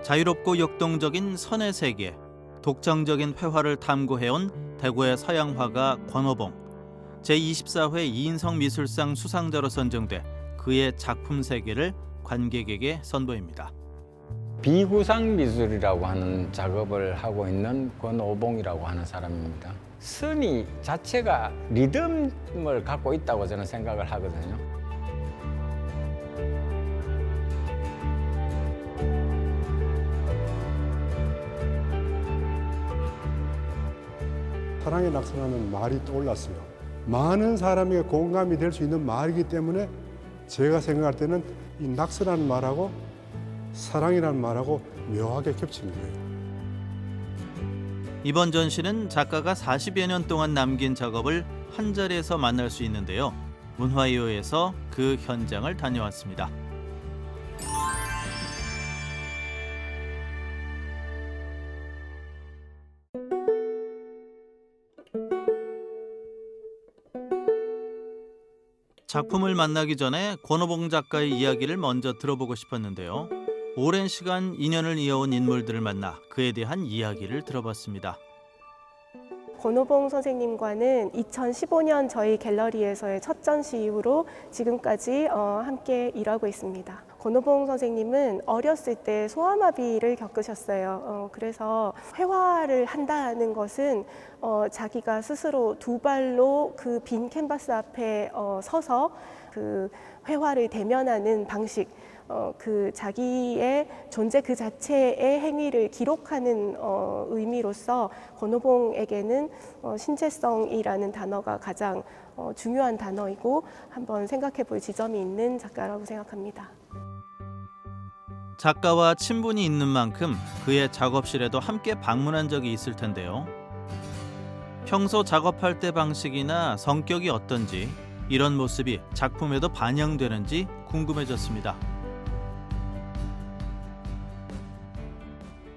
자유롭고 역동적인 선의 세계, 독창적인 회화를 탐구해온 대구의 서양 화가 권오봉. 제24회 이인성 미술상 수상자로 선정돼 그의 작품 세계를 관객에게 선보입니다. 비구상 미술이라고 하는 작업을 하고 있는 권오봉이라고 하는 사람입니다. 선이 자체가 리듬을 갖고 있다고 저는 생각을 하거든요. 사랑의 낙서라는 말이 떠올랐어요. 많은 사람에게 공감이 될 수 있는 말이기 때문에 제가 생각할 때는 이 낙서라는 말하고 사랑이라는 말하고 묘하게 겹치는 거예요. 이번 전시는 작가가 40여 년 동안 남긴 작업을 한 자리에서 만날 수 있는데요. 문화이호에서 그 현장을 다녀왔습니다. 작품을 만나기 전에 권오봉 작가의 이야기를 먼저 들어보고 싶었는데요. 오랜 시간 인연을 이어온 인물들을 만나 그에 대한 이야기를 들어봤습니다. 권오봉 선생님과는 2015년 저희 갤러리에서의 첫 전시 이후로 지금까지 함께 일하고 있습니다. 권오봉 선생님은 어렸을 때 소아마비를 겪으셨어요. 그래서 회화를 한다는 것은 자기가 스스로 두 발로 그 빈 캔버스 앞에 서서 그 회화를 대면하는 방식, 그 자기의 존재 그 자체의 행위를 기록하는 의미로서 권오봉에게는 신체성이라는 단어가 가장 중요한 단어이고 한번 생각해 볼 지점이 있는 작가라고 생각합니다. 작가와 친분이 있는 만큼 그의 작업실에도 함께 방문한 적이 있을 텐데요. 평소 작업할 때 방식이나 성격이 어떤지, 이런 모습이 작품에도 반영되는지 궁금해졌습니다.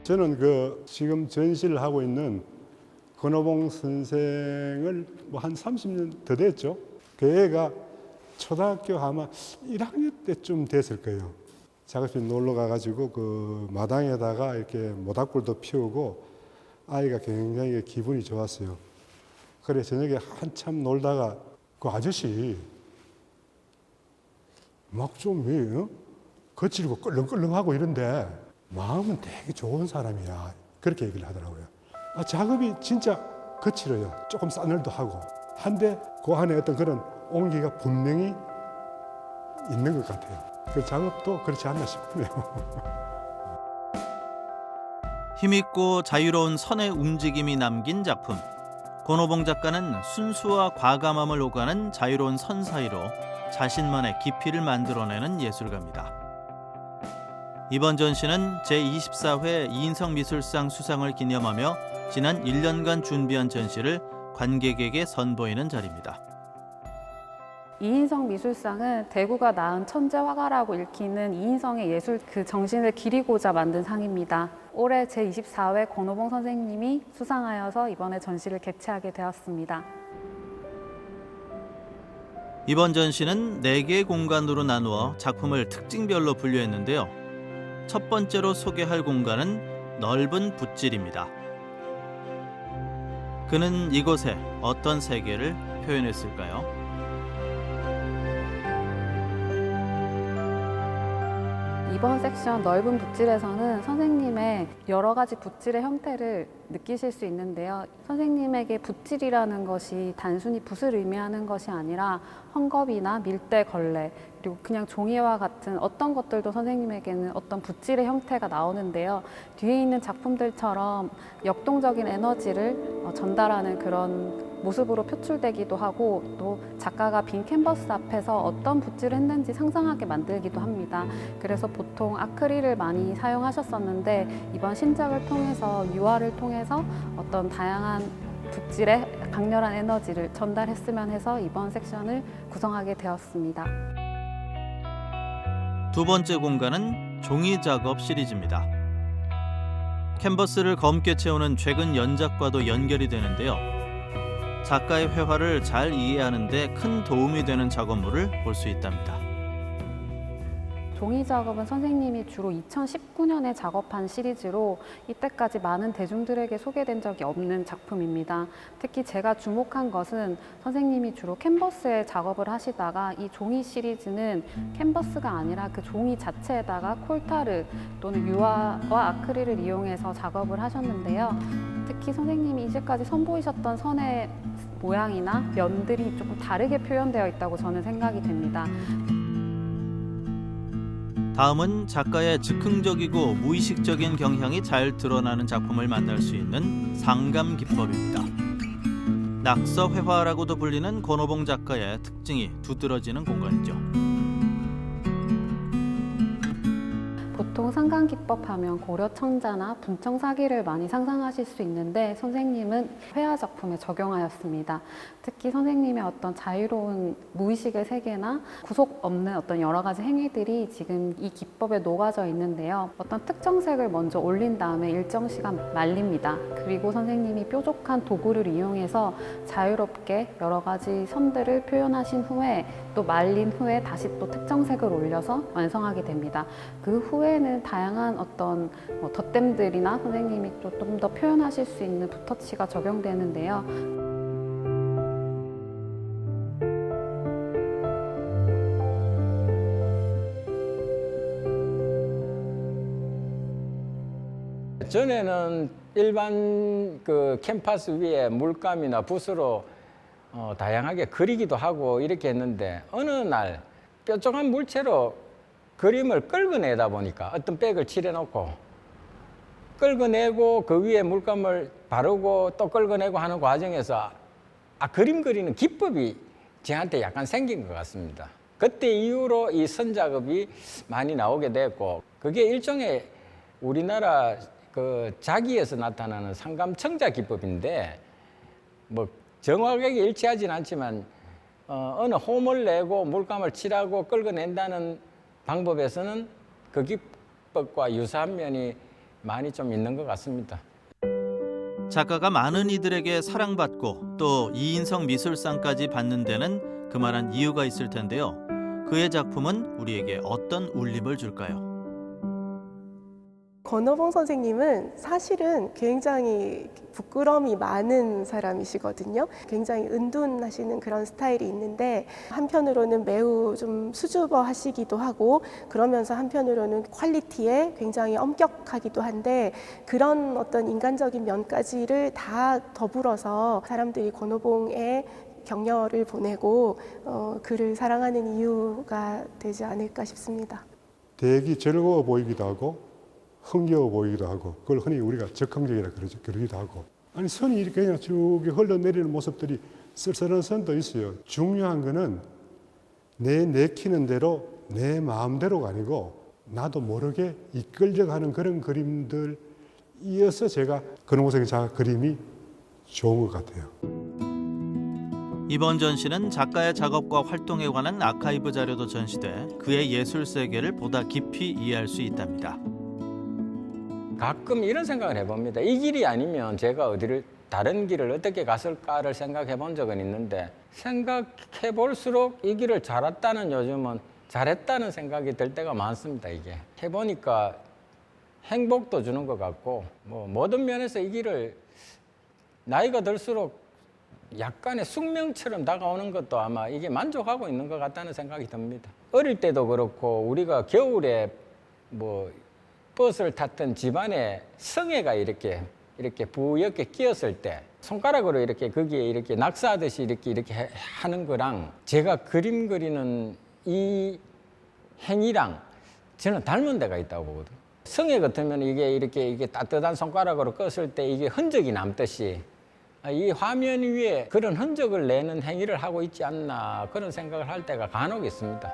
저는 그 지금 전시를 하고 있는 권오봉 선생을 뭐 한 30년 더 됐죠. 그 애가 초등학교 아마 1학년 때쯤 됐을 거예요. 작업실 놀러 가가지고 그 마당에다가 이렇게 모닥불도 피우고 아이가 굉장히 기분이 좋았어요. 그래 저녁에 한참 놀다가 그 아저씨 막 좀 왜 거칠고 끌렁끌렁하고 이런데 마음은 되게 좋은 사람이야. 그렇게 얘기를 하더라고요. 작업이 진짜 거칠어요. 조금 싸늘도 하고. 한데 그 안에 어떤 그런 온기가 분명히 있는 것 같아요. 그 작업도 그렇지 않나 싶네요. 힘있고 자유로운 선의 움직임이 남긴 작품. 권오봉 작가는 순수와 과감함을 오가는 자유로운 선 사이로 자신만의 깊이를 만들어내는 예술가입니다. 이번 전시는 제24회 이인성 미술상 수상을 기념하며 지난 1년간 준비한 전시를 관객에게 선보이는 자리입니다. 이인성 미술상은 대구가 낳은 천재 화가라고 읽히는 이인성의 예술 그 정신을 기리고자 만든 상입니다. 올해 제24회 권오봉 선생님이 수상하여서 이번에 전시를 개최하게 되었습니다. 이번 전시는 4개의 공간으로 나누어 작품을 특징별로 분류했는데요. 첫 번째로 소개할 공간은 넓은 붓질입니다. 그는 이곳에 어떤 세계를 표현했을까요? 이번 섹션 넓은 붓질에서는 선생님의 여러 가지 붓질의 형태를 느끼실 수 있는데요. 선생님에게 붓질이라는 것이 단순히 붓을 의미하는 것이 아니라 헝겊이나 밀대, 걸레, 그리고 그냥 종이와 같은 어떤 것들도 선생님에게는 어떤 붓질의 형태가 나오는데요. 뒤에 있는 작품들처럼 역동적인 에너지를 전달하는 그런 모습으로 표출되기도 하고 또 작가가 빈 캔버스 앞에서 어떤 붓질을 했는지 상상하게 만들기도 합니다. 그래서 보통 아크릴을 많이 사용하셨었는데 이번 신작을 통해서 유화를 통해서 어떤 다양한 붓질의 강렬한 에너지를 전달했으면 해서 이번 섹션을 구성하게 되었습니다. 두 번째 공간은 종이 작업 시리즈입니다. 캔버스를 검게 채우는 최근 연작과도 연결이 되는데요. 작가의 회화를 잘 이해하는 데 큰 도움이 되는 작업물을 볼 수 있답니다. 종이 작업은 선생님이 주로 2019년에 작업한 시리즈로 이때까지 많은 대중들에게 소개된 적이 없는 작품입니다. 특히 제가 주목한 것은 선생님이 주로 캔버스에 작업을 하시다가 이 종이 시리즈는 캔버스가 아니라 그 종이 자체에다가 콜타르 또는 유화와 아크릴을 이용해서 작업을 하셨는데요. 특히 선생님이 이제까지 선보이셨던 선의 모양이나 면들이 조금 다르게 표현되어 있다고 저는 생각이 됩니다. 다음은 작가의 즉흥적이고 무의식적인 경향이 잘 드러나는 작품을 만날 수 있는 상감 기법입니다. 낙서 회화라고도 불리는 권오봉 작가의 특징이 두드러지는 공간이죠. 보통 상감 기법 하면 고려 청자나 분청 사기를 많이 상상하실 수 있는데 선생님은 회화 작품에 적용하였습니다. 특히 선생님의 어떤 자유로운 무의식의 세계나 구속 없는 어떤 여러 가지 행위들이 지금 이 기법에 녹아져 있는데요. 어떤 특정 색을 먼저 올린 다음에 일정 시간 말립니다. 그리고 선생님이 뾰족한 도구를 이용해서 자유롭게 여러 가지 선들을 표현하신 후에 또 말린 후에 다시 또 특정 색을 올려서 완성하게 됩니다. 그 후에는 다양한 어떤 덧댐들이나 선생님이 또 좀 더 표현하실 수 있는 붓터치가 적용되는데요. 전에는 일반 그 캔버스 위에 물감이나 붓으로 다양하게 그리기도 하고 이렇게 했는데 어느 날 뾰족한 물체로 그림을 긁어내다 보니까 어떤 백을 칠해놓고 긁어내고 그 위에 물감을 바르고 또 긁어내고 하는 과정에서 그림 그리는 기법이 저한테 약간 생긴 것 같습니다. 그때 이후로 이 선 작업이 많이 나오게 됐고 그게 일종의 우리나라 그 자기에서 나타나는 상감청자 기법인데 뭐 정확하게 일치하진 않지만 어느 홈을 내고 물감을 칠하고 긁어낸다는 방법에서는 그 기법과 유사한 면이 많이 좀 있는 것 같습니다. 작가가 많은 이들에게 사랑받고 또 이인성 미술상까지 받는 데는 그만한 이유가 있을 텐데요. 그의 작품은 우리에게 어떤 울림을 줄까요? 권오봉 선생님은 사실은 굉장히 부끄러움이 많은 사람이시거든요. 굉장히 은둔하시는 그런 스타일이 있는데 한편으로는 매우 좀 수줍어 하시기도 하고 그러면서 한편으로는 퀄리티에 굉장히 엄격하기도 한데 그런 어떤 인간적인 면까지를 다 더불어서 사람들이 권오봉의 격려를 보내고 그를 사랑하는 이유가 되지 않을까 싶습니다. 되게 즐거워 보이기도 하고 흥겨워 보이기도 하고 그걸 흔히 우리가 적극적이라 그러기도 하고 아니 선이 이렇게 그냥 쭉 흘러내리는 모습들이 쓸쓸한 선도 있어요. 중요한 거는 내 내키는 대로 내 마음대로가 아니고 나도 모르게 이끌려 가는 그런 그림들이어서 제가 권오봉 선생님 작가 그림이 좋은 것 같아요. 이번 전시는 작가의 작업과 활동에 관한 아카이브 자료도 전시돼 그의 예술 세계를 보다 깊이 이해할 수 있답니다. 가끔 이런 생각을 해봅니다. 이 길이 아니면 제가 어디를 다른 길을 어떻게 갔을까를 생각해 본 적은 있는데 생각해 볼수록 이 길을 잘 왔다는 요즘은 잘했다는 생각이 들 때가 많습니다. 이게 해보니까 행복도 주는 것 같고 뭐 모든 면에서 이 길을 나이가 들수록 약간의 숙명처럼 다가오는 것도 아마 이게 만족하고 있는 것 같다는 생각이 듭니다. 어릴 때도 그렇고 우리가 겨울에 뭐 버스를 탔던 집안에 성애가 이렇게 부옇게 끼었을 때 손가락으로 이렇게 거기에 이렇게 낙서하듯이 이렇게 하는 거랑 제가 그림 그리는 이 행위랑 저는 닮은 데가 있다고 보거든요. 성애 같으면 이게 이렇게 따뜻한 손가락으로 껐을 때 이게 흔적이 남듯이 이 화면 위에 그런 흔적을 내는 행위를 하고 있지 않나 그런 생각을 할 때가 간혹 있습니다.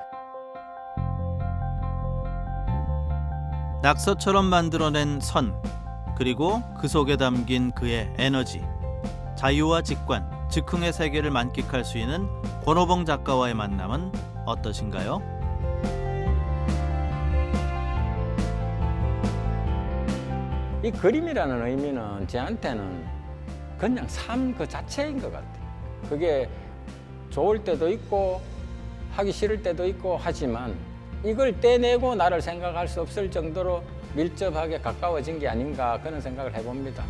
낙서처럼 만들어낸 선, 그리고 그 속에 담긴 그의 에너지, 자유와 직관, 즉흥의 세계를 만끽할 수 있는 권오봉 작가와의 만남은 어떠신가요? 이 그림이라는 의미는 저한테는 그냥 삶 그 자체인 것 같아요. 그게 좋을 때도 있고 하기 싫을 때도 있고 하지만 이걸 떼내고 나를 생각할 수 없을 정도로 밀접하게 가까워진 게 아닌가 그런 생각을 해봅니다.